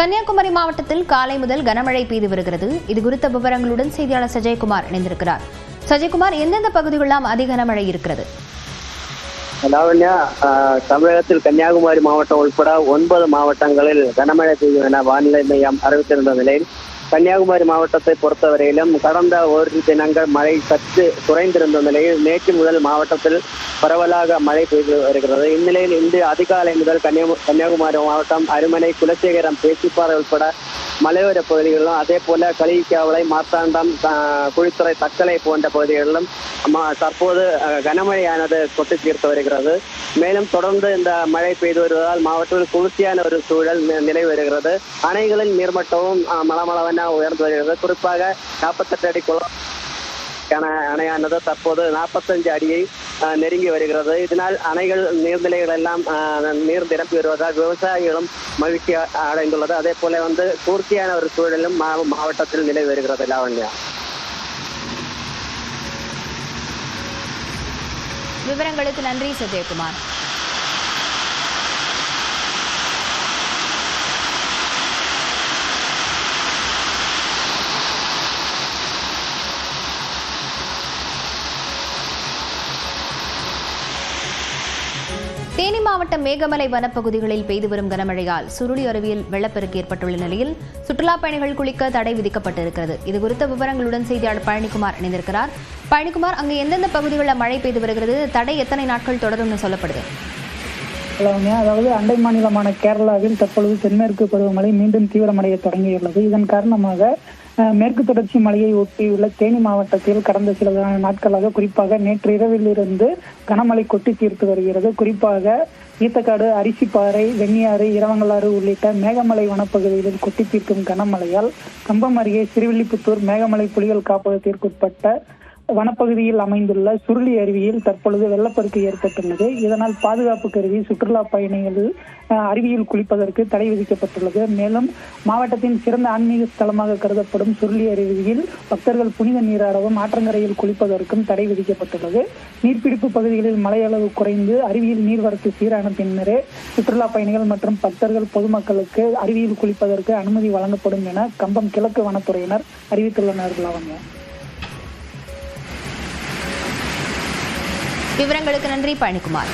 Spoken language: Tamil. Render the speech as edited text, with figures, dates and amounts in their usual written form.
கன்னியாகுமரி மாவட்டத்தில் காலை முதல் கனமழை பெய்து வருகிறது. இது குறித்த விவரங்களுடன் செய்தியாளர் சஜயகுமார் இணைந்திருக்கிறார். சஜயகுமார், எந்தெந்த பகுதிகளெல்லாம் அதிக கனமழை இருக்கிறது? லாவண்யா, தமிழகத்தில் கன்னியாகுமரி மாவட்டம் உட்பட 9 மாவட்டங்களில் கனமழை பெய்யும் என வானிலை மையம் அறிவித்திருந்த நிலையில் கன்னியாகுமரி மாவட்டத்தை பொறுத்தவரையிலும் கடந்த ஓரிரு தினங்கள் மழை சற்று குறைந்திருந்த நிலையில் நேற்று முதல் மாவட்டத்தில் பரவலாக மழை பெய்து வருகிறது. இந்நிலையில் இன்று அதிகாலை முதல் கன்னியாகுமரி மாவட்டம் அருமனை, குலசேகரம், பேச்சிப்பாறை உட்பட மலையோர பகுதிகளிலும் அதே போல களிக்காவளை, மார்த்தாண்டம், குழித்துறை, தக்கலை போன்ற பகுதிகளிலும் தற்போது கனமழையானது கொட்டி தீர்த்து வருகிறது. மேலும் தொடர்ந்து இந்த மழை பெய்து வருவதால் மாவட்டத்தில் குளிர்ச்சியான ஒரு சூழல் நிலவி வருகிறது. அணைகளின் நீர்மட்டமும் மளமளவென உயர்ந்து வருகிறது. குறிப்பாக 48 அடி அணையானது தற்போது 45 அடியை நெருங்கி வருகிறது. இதனால் அணைகள் நீர்நிலைகள் எல்லாம் நீர் நிரம்பி வருவதால் விவசாயிகளும் மகிழ்ச்சி அடைந்துள்ளது. அதே போல பூர்த்தியான ஒரு சூழலும் மாவட்டத்தில் நிலவி வருகிறது. லாவண்யா, விவரங்களுக்கு நன்றி சஜயகுமார். தேனி மாவட்டம் மேகமலை வனப்பகுதிகளில் பெய்து வரும் கனமழையால் சுருளி அருவியில் வெள்ளப்பெருக்கு ஏற்பட்டுள்ள நிலையில் சுற்றுலாப் பயணிகள் குளிக்க தடை விதிக்கப்பட்டிருக்கிறது. இதுகுறித்த விவரங்களுடன் செய்தியாளர் பழனிக்குமார் இணைந்திருக்கிறார். பழனிக்குமார், அங்கு எந்தெந்த பகுதிகளில் மழை பெய்து வருகிறது? தடை எத்தனை நாட்கள் தொடரும்னு சொல்லப்படுது? அதாவது அண்டை மாநிலமான கேரளாவில் தற்பொழுது தென்மேற்கு பருவமழை மீண்டும் தீவிரமடைய தொடங்கியுள்ளது. இதன் காரணமாக மேற்கு தொடர்ச்சி மலையை ஒட்டியுள்ள தேனி மாவட்டத்தில் கடந்த சில நாட்களாக, குறிப்பாக நேற்று இரவிலிருந்து கனமழை கொட்டி தீர்த்து வருகிறது. குறிப்பாக ஈத்தக்காடு, அரிசிப்பாறை, வெண்ணியாறு, இரவங்கலாறு உள்ளிட்ட மேகமலை வனப்பகுதிகளில் கொட்டி தீர்க்கும் கனமழையால் கம்பம் அருகே சிறுவில்லிபுத்தூர் மேகமலை புலிகள் காப்பகத்திற்குட்பட்ட வனப்பகுதியில் அமைந்துள்ள சுருளி அருவியில் தற்பொழுது வெள்ளப்பெருக்கு ஏற்பட்டுள்ளது. இதனால் பாதுகாப்பு கருதி சுற்றுலா பயணிகள் அருவியில் குளிப்பதற்கு தடை விதிக்கப்பட்டுள்ளது. மேலும் மாவட்டத்தின் சிறந்த ஆன்மீக ஸ்தலமாக கருதப்படும் சுருளி அருவியில் பக்தர்கள் புனித நீராடவும் ஆற்றங்கரையில் குளிப்பதற்கும் தடை விதிக்கப்பட்டுள்ளது. நீர்பிடிப்பு பகுதிகளில் மழை அளவு குறைந்து அருவியில் நீர்வரத்து சீரான பின்னரே சுற்றுலா பயணிகள் மற்றும் பக்தர்கள் பொதுமக்களுக்கு அருவியில் குளிப்பதற்கு அனுமதி வழங்கப்படும் என கம்பம் கிழக்கு வனத்துறையினர் அறிவித்துள்ளனர். அவங்க விவரங்களுக்கு நன்றி பழனிக்குமார்.